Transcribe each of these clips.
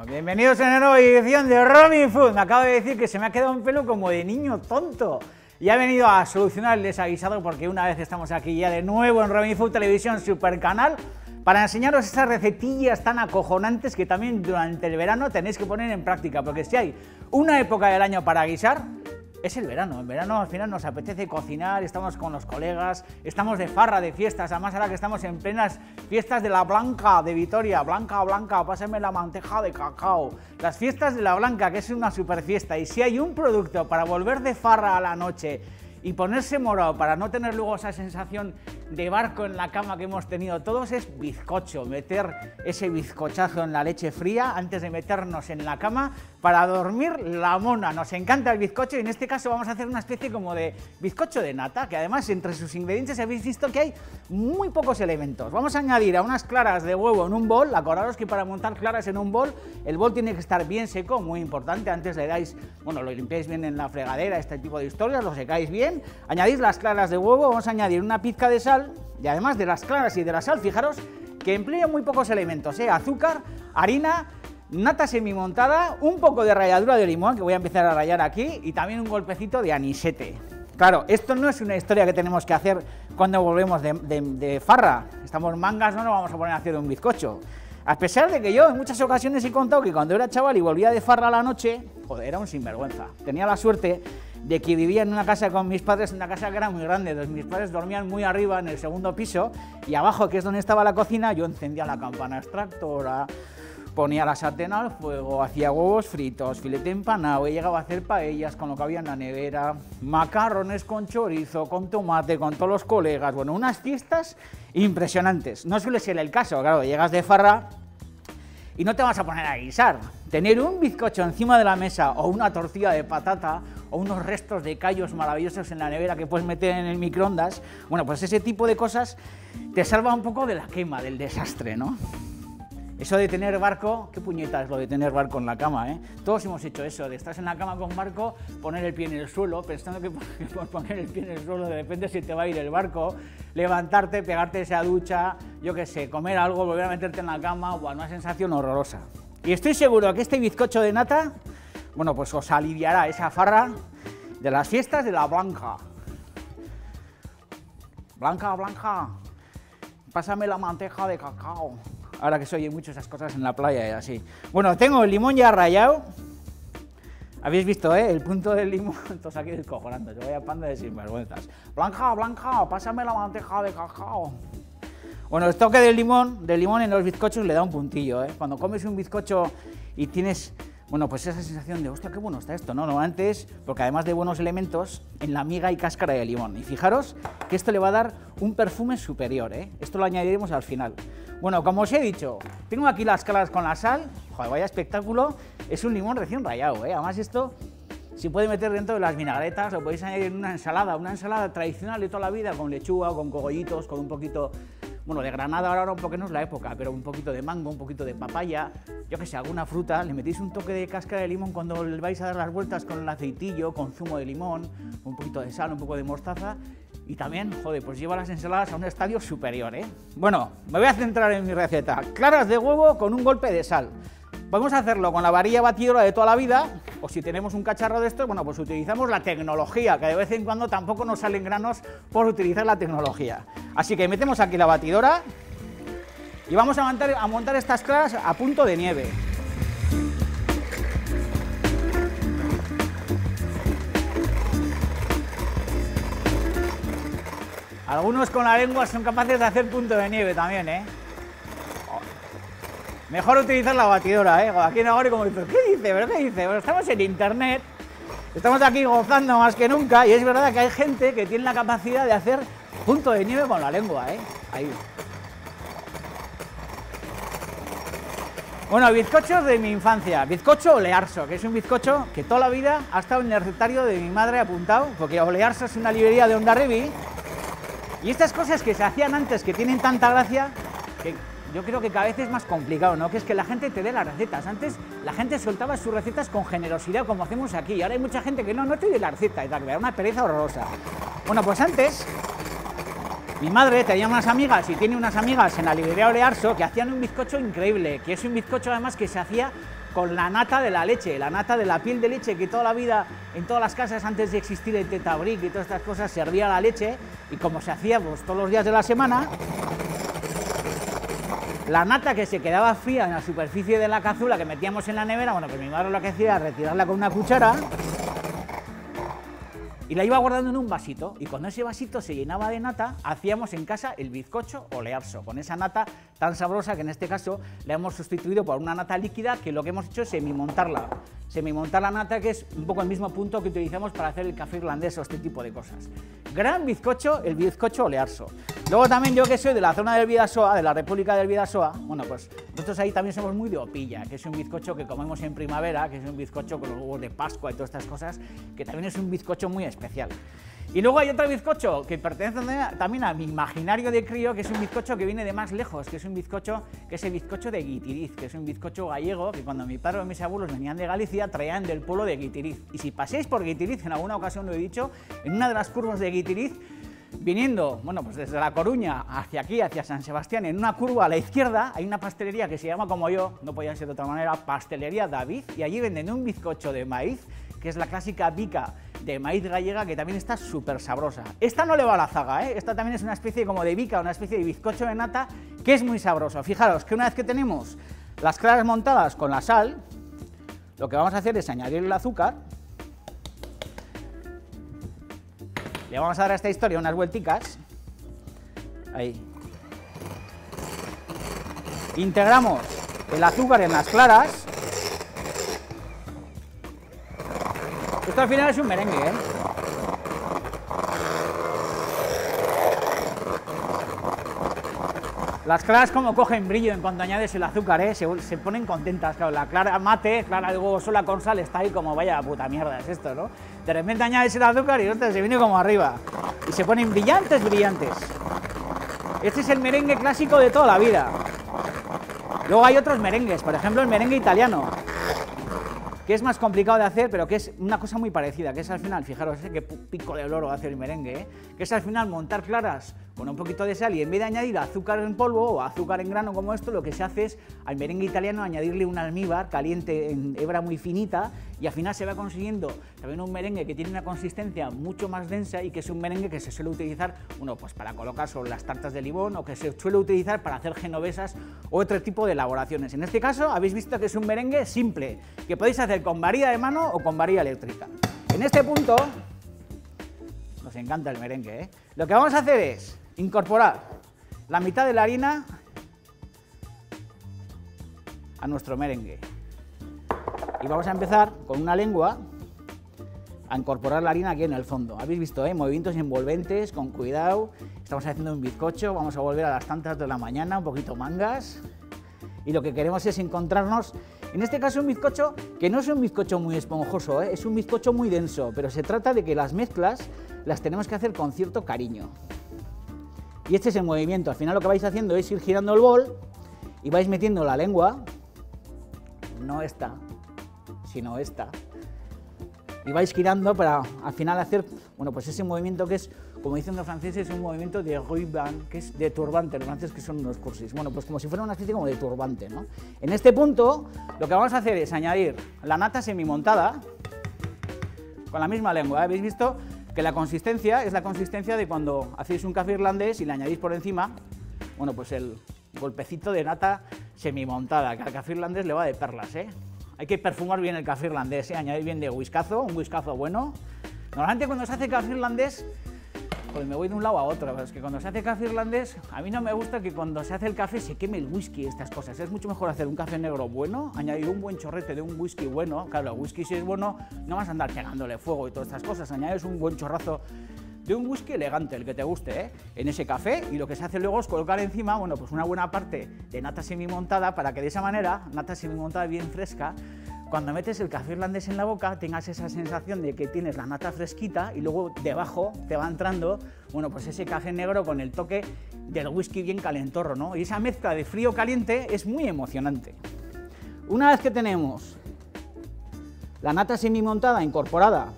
Bienvenidos a una nueva edición de Robin Food. Me acabo de decir que se me ha quedado un pelo como de niño tonto. Y ha venido a solucionar el desaguisado porque una vez estamos aquí ya de nuevo en Robin Food Televisión Super Canal para enseñaros esas recetillas tan acojonantes que también durante el verano tenéis que poner en práctica. Porque si hay una época del año para guisar, es el verano. En verano al final nos apetece cocinar, estamos con los colegas, estamos de farra, de fiestas. Además ahora que estamos en plenas fiestas de la Blanca de Vitoria. Blanca, Blanca, pásame la manteca de cacao. Las fiestas de la Blanca, que es una super fiesta. Y si hay un producto para volver de farra a la noche y ponerse morado para no tener luego esa sensación de barco en la cama que hemos tenido todos, es bizcocho. Meter ese bizcochazo en la leche fría antes de meternos en la cama para dormir la mona. Nos encanta el bizcocho y en este caso vamos a hacer una especie como de bizcocho de nata, que además entre sus ingredientes habéis visto que hay muy pocos elementos. Vamos a añadir a unas claras de huevo en un bol. Acordaros que para montar claras en un bol, el bol tiene que estar bien seco, muy importante. Antes le dais, bueno, lo limpiáis bien en la fregadera, este tipo de historias, lo secáis bien. Añadís las claras de huevo, vamos a añadir una pizca de sal y además de las claras y de la sal, fijaros que empleo muy pocos elementos, azúcar, harina, nata semimontada, un poco de ralladura de limón que voy a empezar a rallar aquí y también un golpecito de anisete. Claro, esto no es una historia que tenemos que hacer cuando volvemos de farra, estamos mangas, no nos vamos a poner a hacer un bizcocho. A pesar de que yo en muchas ocasiones he contado que cuando era chaval y volvía de farra a la noche, joder, era un sinvergüenza. Tenía la suerte de que vivía en una casa con mis padres, una casa que era muy grande. Entonces, mis padres dormían muy arriba en el segundo piso y abajo, que es donde estaba la cocina, yo encendía la campana extractora, ponía la sartén al fuego, hacía huevos fritos, filete empanado, y llegaba a hacer paellas con lo que había en la nevera, macarrones con chorizo, con tomate, con todos los colegas. Bueno, unas fiestas impresionantes. No suele ser el caso, claro, llegas de farra y no te vas a poner a guisar. Tener un bizcocho encima de la mesa o una tortilla de patata o unos restos de callos maravillosos en la nevera que puedes meter en el microondas, bueno, pues ese tipo de cosas te salva un poco de la quema, del desastre, ¿no? Eso de tener barco, qué puñeta es lo de tener barco en la cama, ¿eh? Todos hemos hecho eso, de estar en la cama con barco, poner el pie en el suelo, pensando que por poner el pie en el suelo de repente se te va a ir el barco, levantarte, pegarte esa ducha, yo qué sé, comer algo, volver a meterte en la cama, una sensación horrorosa. Y estoy seguro que este bizcocho de nata, bueno, pues os aliviará esa farra de las fiestas de la Blanca. Blanca, Blanca, pásame la manteca de cacao. Ahora que se oye mucho esas cosas en la playa y así. Bueno, tengo el limón ya rallado. Habéis visto, el punto del limón. Entonces aquí descojonando, yo voy a panda de sinvergüenzas. Blanca, Blanca, pásame la manteca de cacao. Bueno, el toque del limón en los bizcochos le da un puntillo, Cuando comes un bizcocho y tienes, bueno, pues esa sensación de, hostia, qué bueno está esto, ¿no? Normalmente es, porque además de buenos elementos, en la miga y cáscara de limón. Y fijaros que esto le va a dar un perfume superior, Esto lo añadiremos al final. Bueno, como os he dicho, tengo aquí las claras con la sal. Joder, vaya espectáculo. Es un limón recién rallado, Además esto se puede meter dentro de las vinagretas, lo podéis añadir en una ensalada tradicional de toda la vida, con lechuga, con cogollitos, con un poquito, bueno, de granada ahora un poco no es la época, pero un poquito de mango, un poquito de papaya, yo que sé, alguna fruta, le metéis un toque de cáscara de limón cuando le vais a dar las vueltas con el aceitillo, con zumo de limón, un poquito de sal, un poco de mostaza. Y también, joder, pues lleva las ensaladas a un estadio superior, Bueno, me voy a centrar en mi receta. Claras de huevo con un golpe de sal. Podemos hacerlo con la varilla batidora de toda la vida, o si tenemos un cacharro de estos, bueno, pues utilizamos la tecnología, que de vez en cuando tampoco nos salen granos por utilizar la tecnología. Así que metemos aquí la batidora y vamos a montar estas claras a punto de nieve. Algunos con la lengua son capaces de hacer punto de nieve también, Mejor utilizar la batidora, Aquí en ahora como dice, ¿qué dice? ¿Pero qué dice? Bueno, estamos en internet, estamos aquí gozando más que nunca y es verdad que hay gente que tiene la capacidad de hacer punto de nieve con la lengua, Ahí. Bueno, bizcochos de mi infancia. Bizcocho Olearso, que es un bizcocho que toda la vida ha estado en el recetario de mi madre apuntado, porque Olearso es una librería de Hondarribia. Y estas cosas que se hacían antes, que tienen tanta gracia, que yo creo que cada vez es más complicado, ¿no? Que es que la gente te dé las recetas. Antes la gente soltaba sus recetas con generosidad, como hacemos aquí. Y ahora hay mucha gente que no te doy la receta, y tal, que era una pereza horrorosa. Bueno, pues antes, mi madre tenía unas amigas, y tiene unas amigas en la librería Olearso, que hacían un bizcocho increíble, que es un bizcocho además que se hacía con la nata de la leche, la nata de la piel de leche, que toda la vida en todas las casas antes de existir el Tetabric y todas estas cosas se hervía la leche, y como se hacía pues, todos los días de la semana, la nata que se quedaba fría en la superficie de la cazuela que metíamos en la nevera, bueno, pues mi madre lo que hacía era retirarla con una cuchara y la iba guardando en un vasito, y cuando ese vasito se llenaba de nata, hacíamos en casa el bizcocho olearso, con esa nata tan sabrosa que en este caso la hemos sustituido por una nata líquida, que lo que hemos hecho es semimontar la nata, que es un poco el mismo punto que utilizamos para hacer el café irlandés o este tipo de cosas. Gran bizcocho, el bizcocho olearso. Luego también yo, que soy de la zona del Bidasoa, de la República del Bidasoa, bueno, pues nosotros ahí también somos muy de opilla, que es un bizcocho que comemos en primavera, que es un bizcocho con los huevos de Pascua y todas estas cosas, que también es un bizcocho muy especial. Y luego hay otro bizcocho que pertenece también a mi imaginario de crío, que es un bizcocho que viene de más lejos, que es un bizcocho, que es el bizcocho de Guitiriz, que es un bizcocho gallego, que cuando mi padre o mis abuelos venían de Galicia, traían del pueblo de Guitiriz. Y si paséis por Guitiriz, en alguna ocasión lo he dicho, en una de las curvas de Guitiriz, viniendo, bueno, pues desde La Coruña hacia aquí, hacia San Sebastián, en una curva a la izquierda, hay una pastelería que se llama, como yo, no podía ser de otra manera, Pastelería David, y allí venden un bizcocho de maíz, que es la clásica bica de maíz gallega, que también está súper sabrosa. Esta no le va a la zaga, ¿eh? Esta también es una especie como de bica, una especie de bizcocho de nata, que es muy sabroso. Fijaros que una vez que tenemos las claras montadas con la sal, lo que vamos a hacer es añadir el azúcar. Le vamos a dar a esta historia unas vuelticas. Ahí. Integramos el azúcar en las claras. Esto al final es un merengue, ¿eh? Las claras como cogen brillo en cuanto añades el azúcar, ¿eh? Se ponen contentas, claro, la clara mate, clara de huevo sola con sal, está ahí como vaya puta mierda es esto, ¿no? De repente añades el azúcar y ostras, se viene como arriba y se ponen brillantes, brillantes. Este es el merengue clásico de toda la vida. Luego hay otros merengues, por ejemplo el merengue italiano, que es más complicado de hacer, pero que es una cosa muy parecida, que es al final, fijaros, qué pico de loro hace el merengue, que es al final montar claras con un poquito de sal, y en vez de añadir azúcar en polvo o azúcar en grano como esto, lo que se hace es al merengue italiano añadirle un almíbar caliente en hebra muy finita, y al final se va consiguiendo también un merengue que tiene una consistencia mucho más densa, y que es un merengue que se suele utilizar, bueno, pues para colocar sobre las tartas de limón, o que se suele utilizar para hacer genovesas o otro tipo de elaboraciones. En este caso habéis visto que es un merengue simple, que podéis hacer con varilla de mano o con varilla eléctrica. En este punto nos encanta el merengue, ¿eh? Lo que vamos a hacer es incorporar la mitad de la harina a nuestro merengue, y vamos a empezar con una lengua a incorporar la harina aquí en el fondo. Habéis visto, movimientos envolventes, con cuidado. Estamos haciendo un bizcocho, vamos a volver a las tantas de la mañana, un poquito mangas, y lo que queremos es encontrarnos, en este caso, un bizcocho que no es un bizcocho muy esponjoso, es un bizcocho muy denso, pero se trata de que las mezclas las tenemos que hacer con cierto cariño. Y este es el movimiento. Al final lo que vais haciendo es ir girando el bol y vais metiendo la lengua, no esta, sino esta, y vais girando para al final hacer, bueno, pues ese movimiento que es, como dicen los franceses, un movimiento de ruban, que es de turbante, los franceses que son unos cursis, bueno, pues como si fuera una especie como de turbante, ¿no? En este punto lo que vamos a hacer es añadir la nata semimontada con la misma lengua. Habéis visto que la consistencia es la consistencia de cuando hacéis un café irlandés y le añadís por encima, bueno, pues el golpecito de nata semimontada, que al café irlandés le va de perlas, ¿eh? Hay que perfumar bien el café irlandés, añadir bien de whiskazo, un whiskazo bueno. Normalmente cuando se hace café irlandés, pues me voy de un lado a otro, pero es que cuando se hace café irlandés, a mí no me gusta que cuando se hace el café se queme el whisky, estas cosas. Es mucho mejor hacer un café negro bueno, añadir un buen chorrete de un whisky bueno. Claro, el whisky si es bueno, no vas a andar pegándole fuego y todas estas cosas. Añades un buen chorrazo de un whisky elegante, el que te guste, en ese café, y lo que se hace luego es colocar encima, bueno, pues una buena parte de nata semimontada, para que de esa manera, nata semimontada bien fresca, cuando metes el café irlandés en la boca tengas esa sensación de que tienes la nata fresquita y luego debajo te va entrando, bueno, pues ese café negro con el toque del whisky bien calentorro, ¿no? Y esa mezcla de frío-caliente es muy emocionante. Una vez que tenemos la nata semimontada incorporada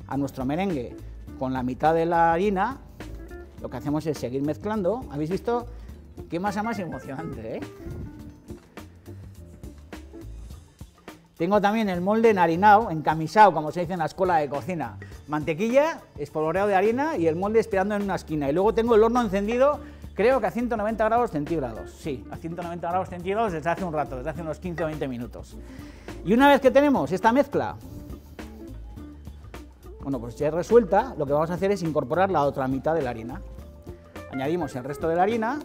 a nuestro merengue con la mitad de la harina, lo que hacemos es seguir mezclando. ¿Habéis visto qué masa más emocionante, Tengo también el molde enharinado, encamisado, como se dice en la escuela de cocina. Mantequilla, espolvoreado de harina y el molde esperando en una esquina. Y luego tengo el horno encendido, creo que a 190 grados centígrados. Sí, a 190 grados centígrados desde hace un rato, desde hace unos 15 o 20 minutos. Y una vez que tenemos esta mezcla, bueno, pues ya resuelta, lo que vamos a hacer es incorporar la otra mitad de la harina. Añadimos el resto de la harina.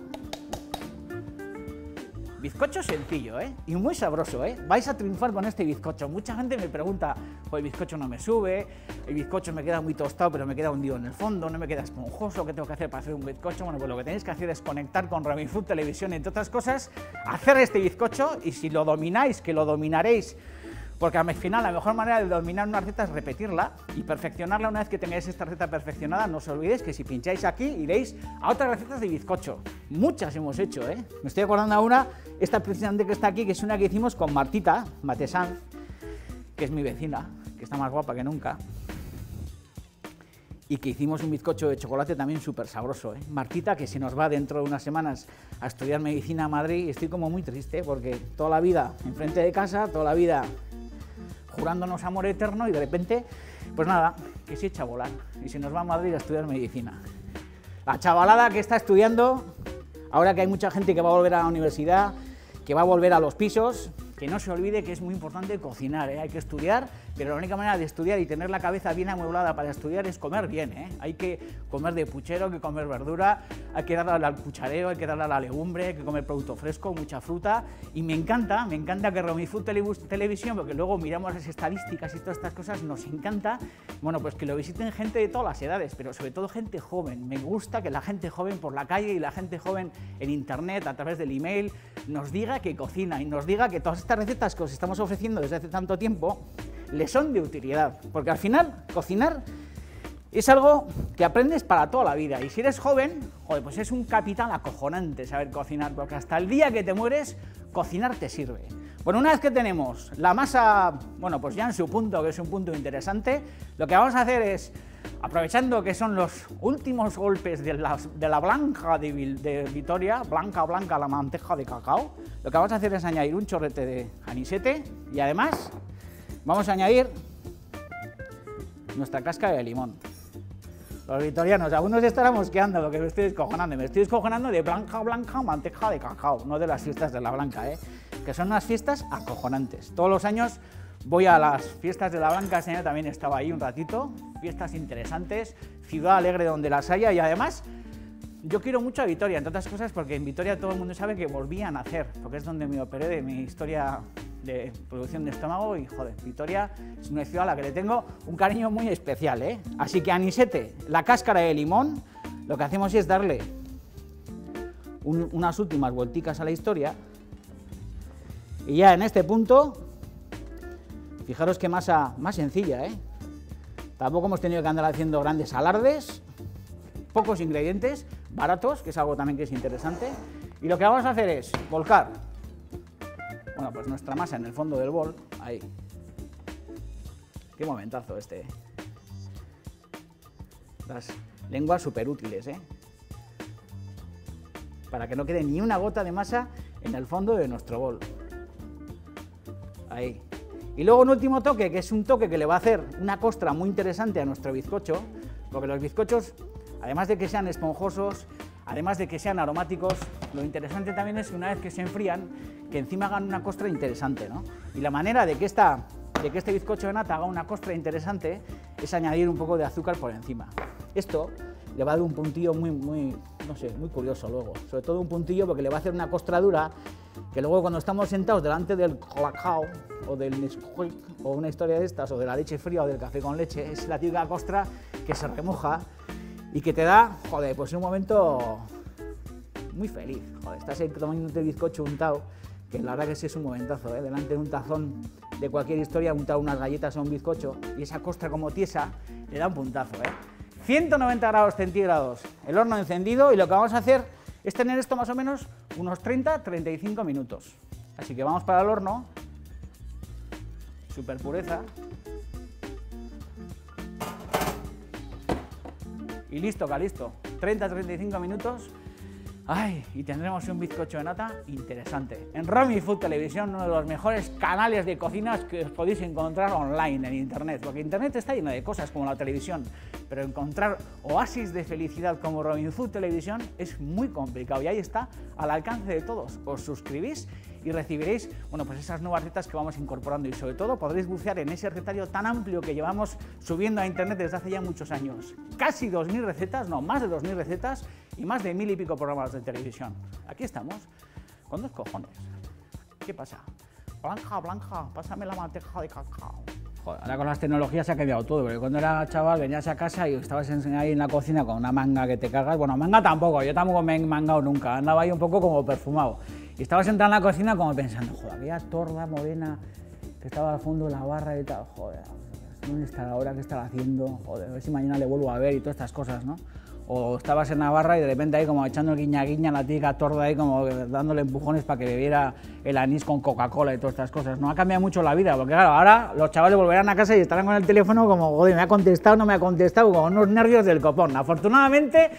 Bizcocho sencillo, y muy sabroso, vais a triunfar con este bizcocho. Mucha gente me pregunta, el bizcocho no me sube, el bizcocho me queda muy tostado pero me queda hundido en el fondo, no me queda esponjoso, ¿qué tengo que hacer para hacer un bizcocho? Bueno, pues lo que tenéis que hacer es conectar con Robinfood Televisión, entre otras cosas, hacer este bizcocho, y si lo domináis, que lo dominaréis, porque al final la mejor manera de dominar una receta es repetirla y perfeccionarla. Una vez que tengáis esta receta perfeccionada, no os olvidéis que si pincháis aquí iréis a otras recetas de bizcocho. Muchas hemos hecho, Me estoy acordando ahora, esta precisamente que está aquí, que es una que hicimos con Martita Matesanz, que es mi vecina, que está más guapa que nunca, y que hicimos un bizcocho de chocolate también súper sabroso, Martita, que se nos va dentro de unas semanas a estudiar medicina a Madrid, y estoy como muy triste porque toda la vida enfrente de casa, toda la vida jurándonos amor eterno, y de repente, pues nada, que se echa a volar y se nos va a Madrid a estudiar medicina. La chavalada que está estudiando, ahora que hay mucha gente que va a volver a la universidad, que va a volver a los pisos, que no se olvide que es muy importante cocinar, hay que estudiar, pero la única manera de estudiar y tener la cabeza bien amueblada para estudiar es comer bien, hay que comer de puchero, hay que comer verdura, hay que darle al cuchareo, hay que darle a la legumbre, hay que comer producto fresco, mucha fruta, y me encanta que Robinfood Televisión, porque luego miramos las estadísticas y todas estas cosas, nos encanta, bueno, pues que lo visiten gente de todas las edades, pero sobre todo gente joven. Me gusta que la gente joven por la calle y la gente joven en internet, a través del email, nos diga que cocina y nos diga que todas estas recetas que os estamos ofreciendo desde hace tanto tiempo les son de utilidad, porque al final cocinar es algo que aprendes para toda la vida, y si eres joven, joder, pues es un capital acojonante saber cocinar, porque hasta el día que te mueres, cocinar te sirve. Bueno, una vez que tenemos la masa, bueno, pues ya en su punto, que es un punto interesante, lo que vamos a hacer es, aprovechando que son los últimos golpes de la blanca de Vitoria, blanca la manteca de cacao, lo que vamos a hacer es añadir un chorrete de anisete, y además vamos a añadir nuestra cáscara de limón. Los vitorianos, algunos estarán mosqueando lo que me estoy descojonando de blanca manteca de cacao, no de las fiestas de la Blanca, que son unas fiestas acojonantes. Todos los años voy a las fiestas de la Blanca, este año también estaba ahí un ratito, fiestas interesantes, ciudad alegre donde las haya, y además yo quiero mucho a Vitoria, entre otras cosas porque en Vitoria todo el mundo sabe que volví a nacer, porque es donde me operé de mi historia de producción de estómago, y joder, Vitoria es una ciudad a la que le tengo un cariño muy especial, Así que anisete, la cáscara de limón, lo que hacemos es darle unas últimas vuelticas a la historia, y ya en este punto, fijaros qué masa más sencilla, Tampoco hemos tenido que andar haciendo grandes alardes, pocos ingredientes, baratos, que es algo también que es interesante, y lo que vamos a hacer es volcar, bueno, pues nuestra masa en el fondo del bol, ahí. Qué momentazo este. Las lenguas súper útiles, para que no quede ni una gota de masa en el fondo de nuestro bol. Ahí. Y luego un último toque, que es un toque que le va a hacer una costra muy interesante a nuestro bizcocho, porque los bizcochos, además de que sean esponjosos, además de que sean aromáticos, lo interesante también es que una vez que se enfrían, que encima hagan una costra interesante, ¿no? Y la manera de que este bizcocho de nata haga una costra interesante es añadir un poco de azúcar por encima. Esto le va a dar un puntillo muy curioso luego, sobre todo un puntillo porque le va a hacer una costra dura, que luego cuando estamos sentados delante del cacao o del Nesquik o una historia de estas, o de la leche fría o del café con leche, es la típica costra que se remoja y que te da, joder, pues un momento muy feliz. Joder, estás ahí tomando un bizcocho untado, que la verdad que sí es un momentazo, delante de un tazón de cualquier historia, untar unas galletas o un bizcocho, y esa costra como tiesa le da un puntazo, 190 grados centígrados, el horno encendido, y lo que vamos a hacer es tener esto más o menos unos 30-35 minutos. Así que vamos para el horno, super pureza, y listo, Calisto, 30-35 minutos Ay, y tendremos un bizcocho de nata interesante. En Romy Food Televisión, uno de los mejores canales de cocinas que os podéis encontrar online en internet, porque internet está lleno de cosas como la televisión, pero encontrar oasis de felicidad como Romy Food Televisión es muy complicado y ahí está al alcance de todos. Os suscribís y recibiréis, bueno, pues esas nuevas recetas que vamos incorporando y sobre todo podréis bucear en ese recetario tan amplio que llevamos subiendo a internet desde hace ya muchos años. Casi 2000 recetas, no, más de 2000 recetas y más de 1000 y pico programas de televisión. Aquí estamos, con 2 cojones. ¿Qué pasa? Blanca, Blanca, pásame la manteca de cacao. Joder, ahora con las tecnologías se ha cambiado todo, porque cuando era chaval venías a casa y estabas ahí en la cocina con una manga que te cagas. Bueno, manga tampoco, yo tampoco me he mangado nunca, andaba ahí un poco como perfumado. Y estabas entrando en la cocina como pensando, joder, aquella torda morena que estaba al fondo de la barra y tal, joder, ¿dónde está ahora? ¿Qué estará haciendo? Joder, a ver si mañana le vuelvo a ver y todas estas cosas, ¿no? O estabas en Navarra y de repente ahí como echando guiña guiña a la típica torda ahí como dándole empujones para que bebiera el anís con Coca-Cola y todas estas cosas. No ha cambiado mucho la vida, porque claro, ahora los chavales volverán a casa y estarán con el teléfono como, joder, me ha contestado, no me ha contestado, con unos nervios del copón. Afortunadamente,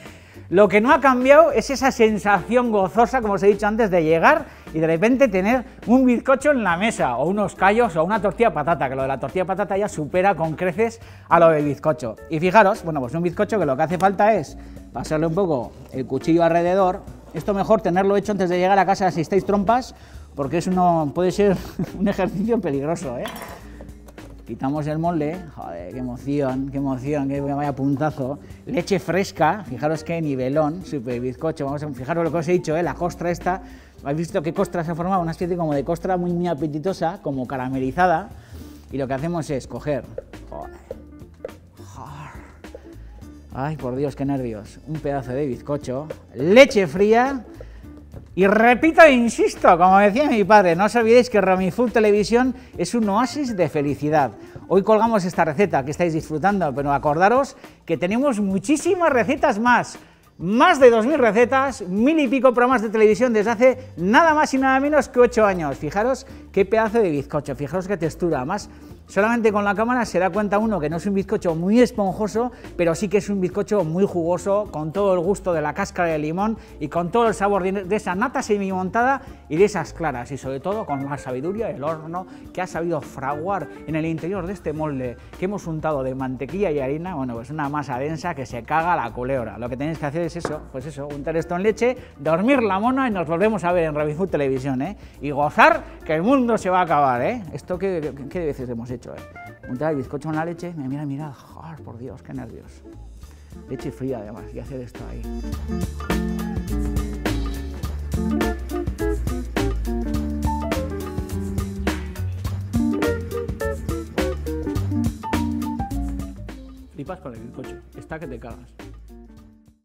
lo que no ha cambiado es esa sensación gozosa, como os he dicho antes, de llegar y de repente tener un bizcocho en la mesa, o unos callos, o una tortilla de patata, que lo de la tortilla de patata ya supera con creces a lo del bizcocho. Y fijaros, bueno, pues un bizcocho que lo que hace falta es pasarle un poco el cuchillo alrededor. Esto mejor tenerlo hecho antes de llegar a casa si estáis trompas, porque eso puede ser un ejercicio peligroso, ¿eh? Quitamos el molde, joder, qué emoción, que vaya puntazo. Leche fresca, fijaros qué nivelón, super bizcocho. Vamos a fijaros lo que os he dicho, la costra esta. ¿Habéis visto qué costra se ha formado? Una especie como de costra muy apetitosa, como caramelizada. Y lo que hacemos es coger, joder, ay, por Dios, qué nervios, un pedazo de bizcocho, leche fría. Y repito e insisto, como decía mi padre, no os olvidéis que Romy Food Televisión es un oasis de felicidad. Hoy colgamos esta receta que estáis disfrutando, pero acordaros que tenemos muchísimas recetas más de 2000 recetas, 1000 y pico programas de televisión desde hace nada más y nada menos que 8 años. Fijaros qué pedazo de bizcocho, fijaros qué textura, además. Solamente con la cámara se da cuenta uno que no es un bizcocho muy esponjoso, pero sí que es un bizcocho muy jugoso, con todo el gusto de la cáscara de limón y con todo el sabor de esa nata semimontada y de esas claras, y sobre todo con la sabiduría del horno que ha sabido fraguar en el interior de este molde que hemos untado de mantequilla y harina. Bueno, pues una masa densa que se caga la culebra. Lo que tenéis que hacer es eso, pues eso, untar esto en leche, dormir la mona y nos volvemos a ver en Romy Food Televisión, ¿eh? Y gozar que el mundo se va a acabar, ¿eh? Esto qué veces hemos hecho. Untar el bizcocho en la leche, mirad, joder, por Dios, qué nervios. Leche fría además, y hacer esto ahí. Flipas con el bizcocho, está que te cagas.